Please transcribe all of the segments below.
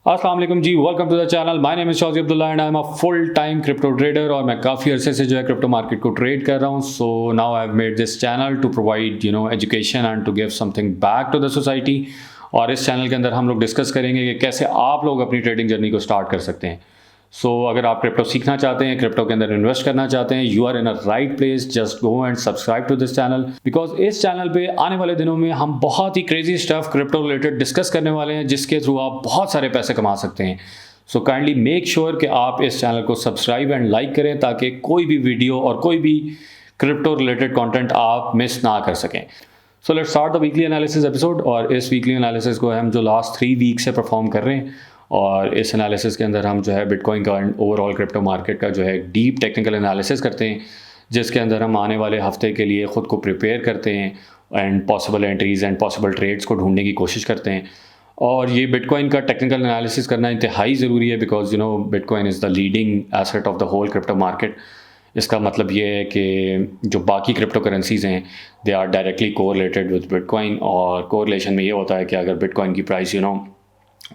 अस्सलाम वालेकुम जी, welcome to the channel. My name is Shauji Abdullah and I am a full time crypto trader और मैं काफ़ी अरसे से जो है क्रिप्टो मार्केट को ट्रेड कर रहा हूँ। So now I have made this channel to provide education and to give something back to the society. और इस चैनल के अंदर हम लोग डिस्कस करेंगे कि कैसे आप लोग अपनी ट्रेडिंग जर्नी को स्टार्ट कर सकते हैं। अगर आप क्रिप्टो सीखना चाहते हैं, क्रिप्टो के अंदर इन्वेस्ट करना चाहते हैं, you are in a right place. Just go and subscribe to this channel because इस चैनल पे आने वाले दिनों में हम बहुत ही crazy stuff crypto related discuss करने वाले हैं, जिसके थ्रू आप बहुत सारे पैसे कमा सकते हैं। सो काइंडली मेक श्योर कि आप इस चैनल को सब्सक्राइब एंड लाइक करें ताकि कोई भी वीडियो और कोई भी क्रिप्टो रिलेटेड कंटेंट आप मिस ना कर सकें। So let's start the weekly analysis episode. और इस वीकली एनालिसिस को हम जो लास्ट 3 वीक से परफॉर्म कर रहे हैं, और इस एनालिसिस के अंदर हम जो है बिटकॉइन का एंड ओवरऑल क्रिप्टो मार्केट का जो है डीप टेक्निकल एनालिसिस करते हैं, जिसके अंदर हम आने वाले हफ्ते के लिए ख़ुद को प्रिपेयर करते हैं and possible entries and possible trades को ढूंढने की कोशिश करते हैं। और ये बिटकॉइन का टेक्निकल एनालिसिस करना इंतहाई ज़रूरी है because bitcoin is the leading asset of the whole crypto market. इसका मतलब ये है कि जो बाकी क्रिप्टो करेंसीज़ हैं they are directly correlated with bitcoin. और कोरिलेशन में ये होता है कि अगर बिटकॉइन की प्राइस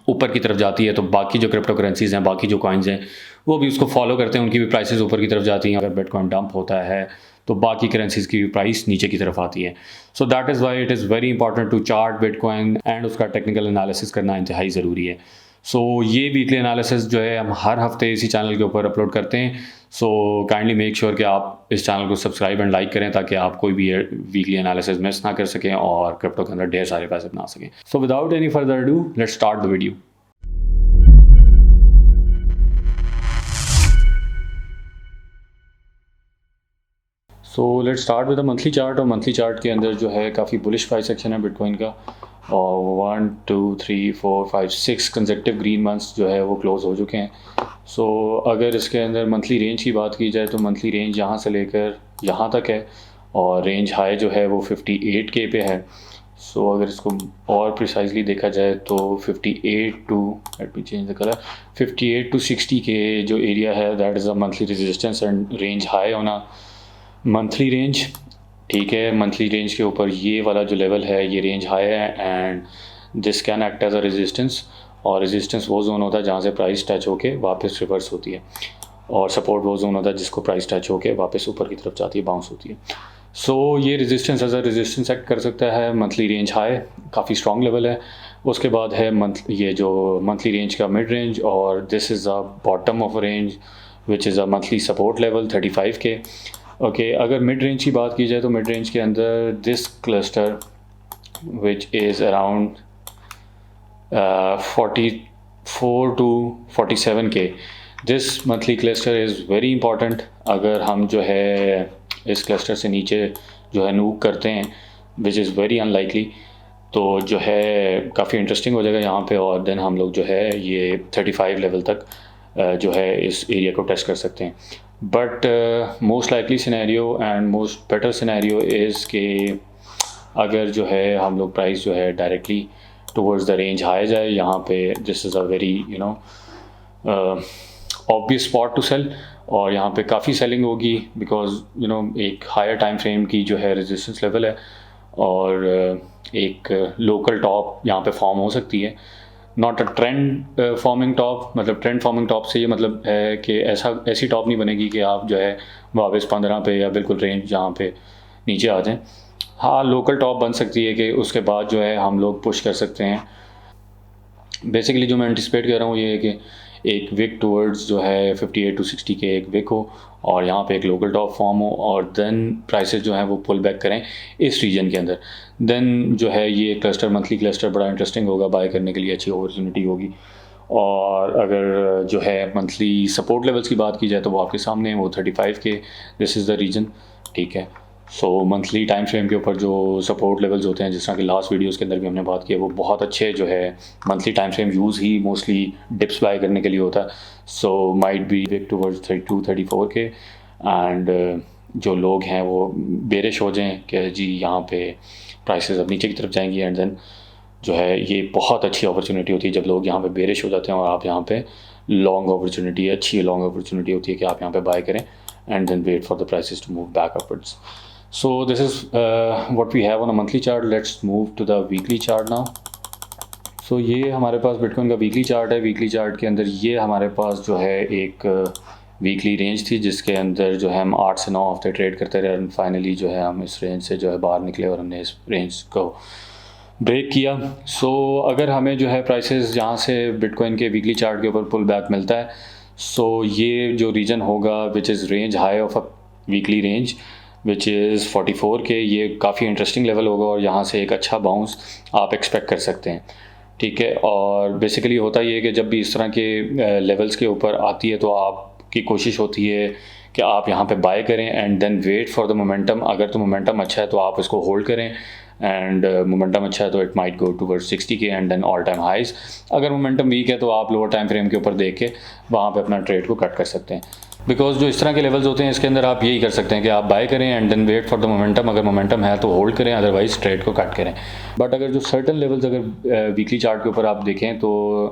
ऊपर की तरफ जाती है तो बाकी जो क्रिप्टो करेंसीज़ हैं, बाकी जो कॉइन्स हैं, वो भी उसको फॉलो करते हैं, उनकी भी प्राइसेस ऊपर की तरफ जाती हैं। अगर बिटकॉइन डंप होता है तो बाकी करेंसीज़ की भी प्राइस नीचे की तरफ आती है। So that is why it is very important to chart bitcoin and उसका टेक्निकल एनालिसिस करना इंतहाई ज़रूरी है। ये वीकली एनालिसिस जो है हम हर हफ्ते इसी चैनल के ऊपर अपलोड करते हैं। काइंडली मेक श्योर कि आप इस चैनल को सब्सक्राइब एंड लाइक करें ताकि आप कोई भी वीकली एनालिसिस मिस ना कर सकें और क्रिप्टो के अंदर ढेर सारे पैसे बना सकें। So without any further do let's start the video. Let's start with the monthly chart. और मंथली चार्ट के अंदर जो है काफ़ी बुलिश प्राइस एक्शन है बिटकॉइन का, और 1 2 3 4 5 6 कंसेक्टिव ग्रीन मंथ्स जो है वो क्लोज हो चुके हैं। अगर इसके अंदर मंथली रेंज की बात की जाए तो मंथली रेंज यहाँ से लेकर यहाँ तक है, और रेंज हाई जो है वो 58K पे है। अगर इसको और प्रिसाइजली देखा जाए तो 58 to let me change the colour 58 to 60K जो एरिया है that is a monthly resistance and range high होना मंथली रेंज। ठीक है, मंथली रेंज के ऊपर ये वाला जो लेवल है ये रेंज हाई है and this can act as a resistance. और रेजिस्टेंस वो जोन होता है जहाँ से प्राइस टच होके वापस रिवर्स होती है, और सपोर्ट वो जोन होता है जिसको प्राइस टच होके वापस ऊपर की तरफ जाती है, बाउंस होती है। ये resistance as a resistance act कर सकता है। मंथली रेंज हाई काफ़ी स्ट्रॉन्ग लेवल है। उसके बाद है ये जो मंथली रेंज का मिड रेंज, और this is a bottom of range which is a monthly support level 35K। Okay, अगर मिड रेंज की बात की जाए तो मिड रेंज के अंदर this cluster which is around 44 to 47K, this monthly cluster is very important. अगर हम जो है इस क्लस्टर से नीचे जो है मूव करते हैं विच इज़ वेरी अनलाइकली, तो जो है काफ़ी इंटरेस्टिंग हो जाएगा यहाँ पे, और देन हम लोग जो है ये 35 लेवल तक जो है इस एरिया को टेस्ट कर सकते हैं। But most likely scenario and most better scenario is कि अगर जो है हम लोग प्राइस जो है directly towards the range high जाए यहाँ पे, this is a very obvious spot to sell, और यहाँ पे काफ़ी सेलिंग होगी बिकॉज एक हायर टाइम फ्रेम की जो है रेजिस्टेंस लेवल है, और एक लोकल टॉप यहाँ पे फॉर्म हो सकती है। Not a trend forming top, मतलब ट्रेंड फॉर्मिंग टॉप से ये मतलब है कि ऐसी टॉप नहीं बनेगी कि आप जो है वापस 15 पे या बिल्कुल रेंज जहाँ पे नीचे आ जाएं। हाँ, लोकल टॉप बन सकती है कि उसके बाद जो है हम लोग पुश कर सकते हैं। बेसिकली जो मैं एंटिसिपेट कर रहा हूँ ये है कि एक विक टूवर्ड्स जो है 58 टू 60K एक विक हो, और यहाँ पे एक लोकल टॉप फॉर्म हो, और देन प्राइसेस जो हैं वो पुल बैक करें इस रीजन के अंदर। देन जो है ये क्लस्टर मंथली क्लस्टर बड़ा इंटरेस्टिंग होगा, बाय करने के लिए अच्छी अपॉर्चुनिटी होगी। और अगर जो है मंथली सपोर्ट लेवल्स की बात की जाए तो वो आपके सामने है, वो 35K, this is the reason. ठीक है, मंथली टाइम फ्रेम के ऊपर जो सपोर्ट लेवल्स होते हैं, जिस तरह की लास्ट वीडियोस के अंदर भी हमने बात की है, वो बहुत अच्छे जो है मंथली टाइम फ्रेम यूज़ ही मोस्टली डिप्स बाय करने के लिए होता है। Might be wick towards 32 34K, and जो लोग हैं वो बेरिश हो जाएं कि जी यहाँ पे प्राइसेस अब नीचे की तरफ जाएंगी, एंड देन जो है ये बहुत अच्छी अपॉर्चुनिटी होती है जब लोग यहाँ पे बेरिश हो जाते हैं और आप यहाँ पे लॉन्ग अपॉर्चुनिटी, अच्छी लॉन्ग अपॉर्चुनिटी होती है कि आप यहाँ पे बाय करें and then wait for the prices to move back upwards. So this is what we have on a monthly chart. Let's move to the weekly chart now. सो ये हमारे पास बिटकॉइन का वीकली चार्ट है। Weekly chart के अंदर ये हमारे पास जो है एक वीकली रेंज थी जिसके अंदर जो है हम 8 से 9 हफ्ते ट्रेड करते रहे और फाइनली जो है हम इस रेंज से जो है बाहर निकले और हमने इस रेंज को ब्रेक किया। सो अगर हमें जो है प्राइसेस यहाँ से बिटकॉइन के वीकली चार्ट के ऊपर पुल बैक मिलता है, सो ये जो रीजन होगा which is range high of a weekly range which is 44 के, ये काफ़ी इंटरेस्टिंग लेवल होगा और यहाँ से एक अच्छा बाउंस आप एक्सपेक्ट कर सकते हैं। ठीक है, और बेसिकली होता ये है कि जब भी इस तरह के लेवल्स के ऊपर आती है तो आपकी कोशिश होती है कि आप यहाँ पे बाय करें and then wait for the momentum. अगर तो मोमेंटम अच्छा है तो आप इसको होल्ड करें एंड मोमेंटम अच्छा है तो it might go towards 60 K and then all time highs. अगर मोमेंटम वीक है तो आप लोअर टाइम फ्रेम के ऊपर देख के वहाँ पे अपना ट्रेड को कट कर सकते हैं। बिकॉज जो इस तरह के लेवल्स होते हैं इसके अंदर आप यही कर सकते हैं कि आप बाय करें and then wait for the momentum. अगर मोमेंटम है तो होल्ड करें, अदरवाइज ट्रेड को कट करें। बट अगर जो सर्टन लेवल्स अगर वीकली चार्ट के ऊपर आप देखें तो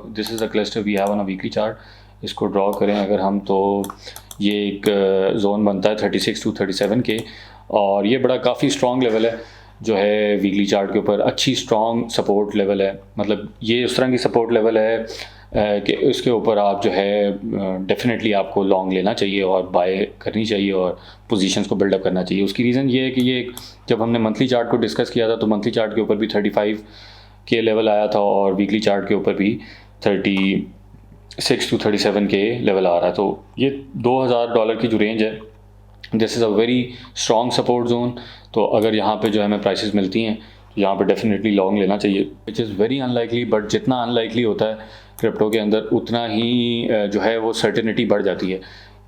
this is a cluster we have on a weekly chart. इसको ड्रॉ करें अगर हम तो ये एक जोन बनता है 36 टू 37 के, और ये बड़ा काफ़ी स्ट्रॉन्ग लेवल है जो है वीकली चार्ट के ऊपर। अच्छी स्ट्रॉन्ग सपोर्ट लेवल है, मतलब ये उस तरह की सपोर्ट लेवल है कि उसके ऊपर आप जो है डेफिनेटली आपको लॉन्ग लेना चाहिए और बाय करनी चाहिए और पोजीशंस को बिल्डअप करना चाहिए। उसकी रीज़न ये है कि ये जब हमने मंथली चार्ट को डिस्कस किया था तो मंथली चार्ट के ऊपर भी 35 के लेवल आया था और वीकली चार्ट के ऊपर भी 36 टू 37 के लेवल आ रहा है। तो ये $2000 की जो रेंज है, this is a very strong support zone. तो अगर यहाँ पे जो है हमें प्राइसेस मिलती हैं तो यहाँ पे डेफिनेटली लॉन्ग लेना चाहिए, which is very unlikely. But जितना अनलाइकली होता है क्रिप्टो के अंदर उतना ही जो है वो सर्टेनिटी बढ़ जाती है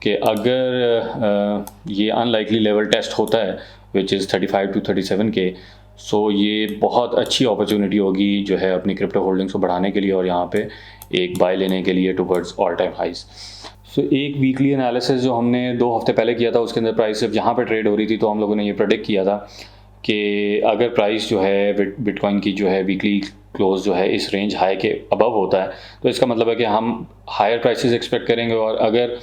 कि अगर ये अनलाइकली लेवल टेस्ट होता है विच इज़ 35 टू 37 के, सो ये बहुत अच्छी अपॉर्चुनिटी होगी जो है अपनी क्रिप्टो होल्डिंग्स को बढ़ाने के लिए और यहाँ पे एक बाय लेने के लिए टुवर्ड्स ऑल टाइम हाइज। सो एक वीकली एनालिसिस जो हमने 2 हफ्ते पहले किया था उसके अंदर प्राइस जब यहाँ पे ट्रेड हो रही थी तो हम लोगों ने ये प्रेडिक्ट किया था कि अगर प्राइस जो है बिटकॉइन की जो है वीकली क्लोज जो है इस रेंज हाई के अबव होता है तो इसका मतलब है कि हम हायर प्राइसेस एक्सपेक्ट करेंगे, और अगर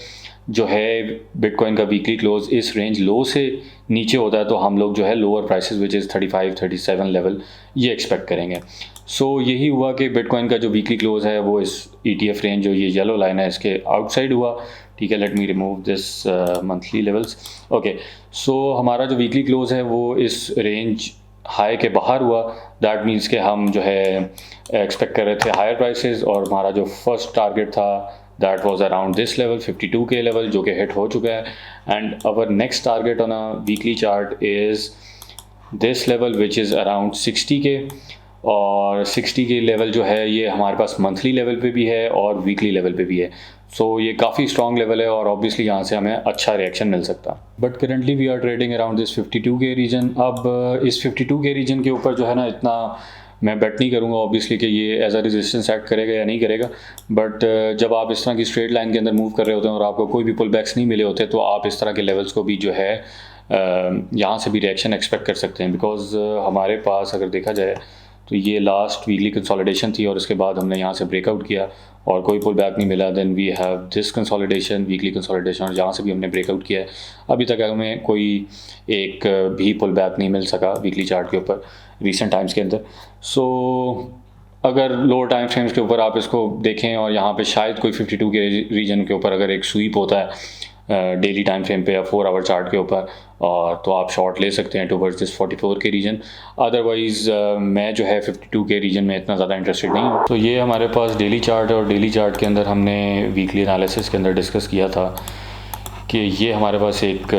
जो है बिटकॉइन का वीकली क्लोज इस रेंज लो से नीचे होता है तो हम लोग जो है lower prices which is 35-37 level ये एक्सपेक्ट करेंगे। सो यही हुआ कि बिटकॉइन का जो वीकली क्लोज है वो इस ETF रेंज जो ये येलो लाइन है इसके आउटसाइड हुआ। ठीक है, let me remove this monthly levels. Okay, so हमारा जो वीकली क्लोज है वो इस रेंज हाई के बाहर हुआ। दैट मीन्स कि हम जो है एक्सपेक्ट कर रहे थे हायर प्राइसेस और हमारा जो फर्स्ट टारगेट था that was around this level 52 K level जो कि हिट हो चुका है। And our next target on a weekly chart is this level which is around 60 K, और 60 के लेवल जो है ये हमारे पास मंथली लेवल पे भी है और वीकली लेवल पे भी है। सो ये काफ़ी स्ट्रॉन्ग लेवल है और ऑब्वियसली यहाँ से हमें अच्छा रिएक्शन मिल सकता। But currently we are trading around this 52 K reason. अब इस 52 के रीजन के ऊपर जो है ना इतना मैं बेट नहीं करूँगा ऑब्वियसली कि ये एज अ रेजिस्टेंस एक्ट करेगा या नहीं करेगा। बट जब आप इस तरह की स्ट्रेट लाइन के अंदर मूव कर रहे होते हैं और आपको कोई भी पुल बैक्स नहीं मिले होते तो आप इस तरह के लेवल्स को भी जो है यहाँ से भी रिएक्शन एक्सपेक्ट कर सकते हैं। बिकॉज हमारे पास अगर देखा जाए तो ये लास्ट वीकली कंसोलिडेशन थी और उसके बाद हमने यहाँ से ब्रेकआउट किया और कोई पुल बैक नहीं मिला। Then we have this consolidation, weekly consolidation, और यहाँ से भी हमने ब्रेकआउट किया है। अभी तक हमें कोई एक भी पुल बैक नहीं मिल सका वीकली चार्ट के ऊपर रिसेंट टाइम्स के अंदर। सो अगर लोअर टाइम फ्रेम्स के ऊपर आप इसको देखें और यहाँ पे शायद कोई 52 के रीजन के ऊपर अगर एक स्वीप होता है डेली टाइम फ्रेम पे या 4 आवर चार्ट के ऊपर, और तो आप शॉर्ट ले सकते हैं towards this 44 K reason. Otherwise मैं जो है 52 के रीजन में इतना ज़्यादा इंटरेस्टेड नहीं हूँ। तो ये हमारे पास डेली चार्ट है और डेली चार्ट के अंदर हमने वीकली एनालिसिस के अंदर डिस्कस किया था कि ये हमारे पास एक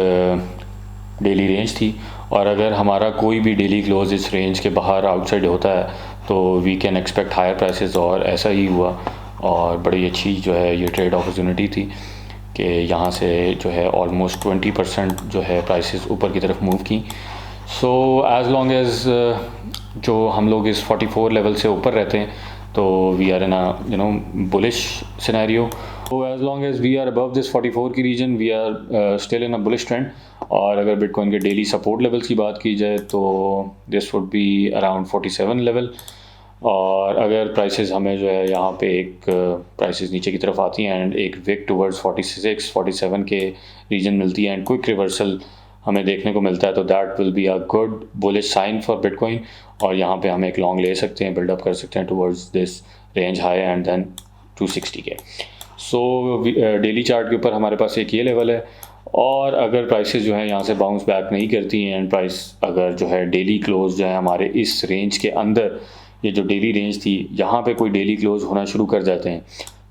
डेली रेंज थी और अगर हमारा कोई भी डेली क्लोज इस रेंज के बाहर आउटसाइड होता है तो we can expect higher prices, और ऐसा ही हुआ और बड़ी अच्छी जो है ये ट्रेड अपॉर्चुनिटी थी कि यहाँ से जो है ऑलमोस्ट 20% जो है प्राइसेस ऊपर की तरफ मूव की। सो एज़ लॉन्ग एज जो हम लोग इस 44 लेवल से ऊपर रहते हैं तो we are in a bullish scenario. तो as long as we are above this 44 K region we are still in a bullish trend. और अगर बिटकॉइन के डेली सपोर्ट लेवल्स की बात की जाए तो this would be around 47 level, और अगर प्राइसेस हमें जो है यहाँ पे एक प्राइसेस नीचे की तरफ आती हैं एंड एक विक टुवर्ड्स 46-47 के रीजन मिलती है एंड क्विक रिवर्सल हमें देखने को मिलता है तो that will be a good bullish sign for bitcoin, और यहाँ पे हम एक लॉन्ग ले सकते हैं, बिल्डअप कर सकते हैं towards this range high and then 260 K. So daily chart के ऊपर हमारे पास एक ये लेवल है, और अगर प्राइसेस जो है यहाँ से बाउंस बैक नहीं करती हैं एंड प्राइस अगर जो है डेली क्लोज जो है हमारे इस रेंज के अंदर, ये जो डेली रेंज थी यहाँ पे कोई डेली क्लोज होना शुरू कर जाते हैं,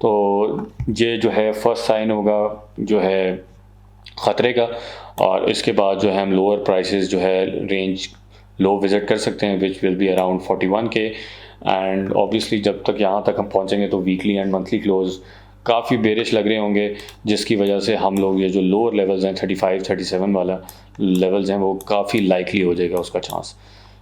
तो ये जो है फर्स्ट साइन होगा जो है ख़तरे का। और इसके बाद जो है हम लोअर प्राइसेस जो है रेंज लो विज़िट कर सकते हैं, विच विल बी अराउंड 41 के। एंड ऑब्वियसली जब तक यहाँ तक हम पहुँचेंगे तो वीकली एंड मंथली क्लोज काफ़ी बेरिश लग रहे होंगे, जिसकी वजह से हम लोग ये जो लोअर लेवल्स हैं 35-37 वाला लेवल्स हैं वो काफ़ी लाइकली हो जाएगा उसका chance.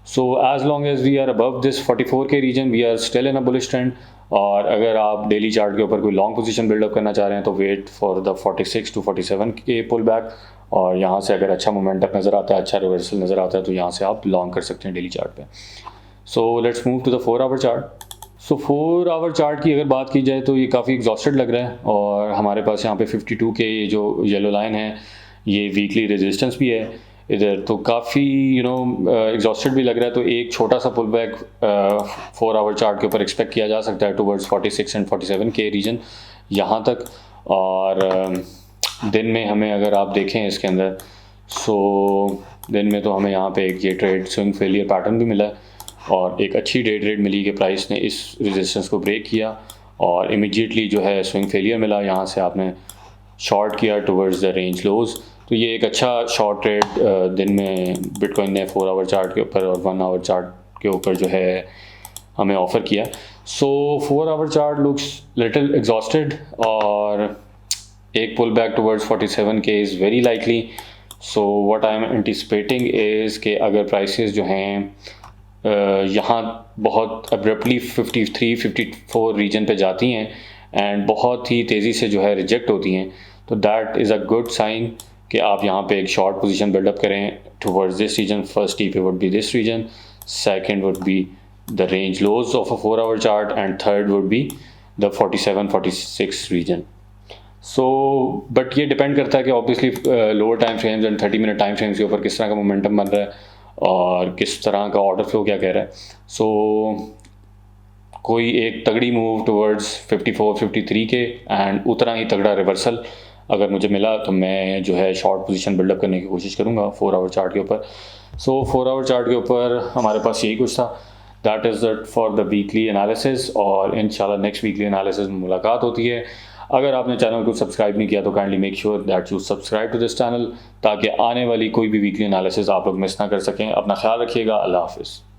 So as long as we are above this 44 K region we are still in a bullish trend. और अगर आप डेली चार्ट के ऊपर कोई लॉन्ग पोजीशन बिल्डअप करना चाह रहे हैं तो वेट फॉर द 46 to 47 के पुल बैक, और यहाँ से अगर अच्छा मोमेंटम नज़र आता है, अच्छा रिवर्सल नज़र आता है, तो यहाँ से आप लॉन्ग कर सकते हैं डेली चार्ट पे। So let's move to the 4 hour chart. So 4 hour chart की अगर बात की जाए तो ये काफ़ी एग्जॉस्टेड लग रहा है, और हमारे पास यहाँ पे 52 के ये जो येलो लाइन है ये वीकली रेजिस्टेंस भी है इधर, तो काफ़ी एग्जॉस्टेड भी लग रहा है। तो एक छोटा सा पुल बैक 4 आवर चार्ट के ऊपर एक्सपेक्ट किया जा सकता है टुवर्ड्स 46 एंड 47 के रीजन यहाँ तक। और दिन में हमें अगर आप देखें इसके अंदर, सो दिन में तो हमें यहाँ पे एक ये ट्रेड स्विंग फेलियर पैटर्न भी मिला है, और एक अच्छी डे ट्रेड मिली कि प्राइस ने इस रेजिस्टेंस को ब्रेक किया और इमीडिएटली जो है स्विंग फेलियर मिला, यहाँ से आपने शॉर्ट किया टुवर्ड्स द रेंज लोज। तो ये एक अच्छा शॉर्ट ट्रेड दिन में बिटकॉइन ने 4 आवर चार्ट के ऊपर और 1 आवर चार्ट के ऊपर जो है हमें ऑफ़र किया। सो 4 hour chart looks little exhausted, और एक पुल बैक टुवर्ड्स 47 के is very likely. So what I am anticipating is कि अगर प्राइसेस जो हैं यहाँ बहुत अब्रप्टली 53-54 रीजन पे जाती हैं एंड बहुत ही तेज़ी से जो है रिजेक्ट होती हैं, तो that is a good sign कि आप यहाँ पे एक शॉर्ट पोजीशन बिल्डअप करें towards this region. First T P would be this region, second would be the range lows of a 4 hour chart, and third would be the 47-46 region. So but ये depend करता है कि obviously lower time frames and 30 minute time frames के ऊपर किस तरह का momentum बन रहा है और किस तरह का ऑर्डर फ्लो क्या कह रहा है। सो कोई एक तगड़ी मूव टुवर्ड्स 54-53 के एंड उतना ही तगड़ा रिवर्सल अगर मुझे मिला तो मैं जो है शॉर्ट पोजीशन बिल्डअप करने की कोशिश करूँगा 4 आवर चार्ट के ऊपर। सो 4 आवर चार्ट के ऊपर हमारे पास यही कुछ था। That is it for the weekly analysis, और इंशाल्लाह नेक्स्ट वीकली एनालिसिस में मुलाकात होती है। अगर आपने चैनल को सब्सक्राइब नहीं किया तो kindly make sure that you subscribe to this channel, ताकि आने वाली कोई भी वीकली एनालिसिस आप लोग मिस ना कर सकें। अपना ख्याल रखिएगा। अल्लाह हाफिज़।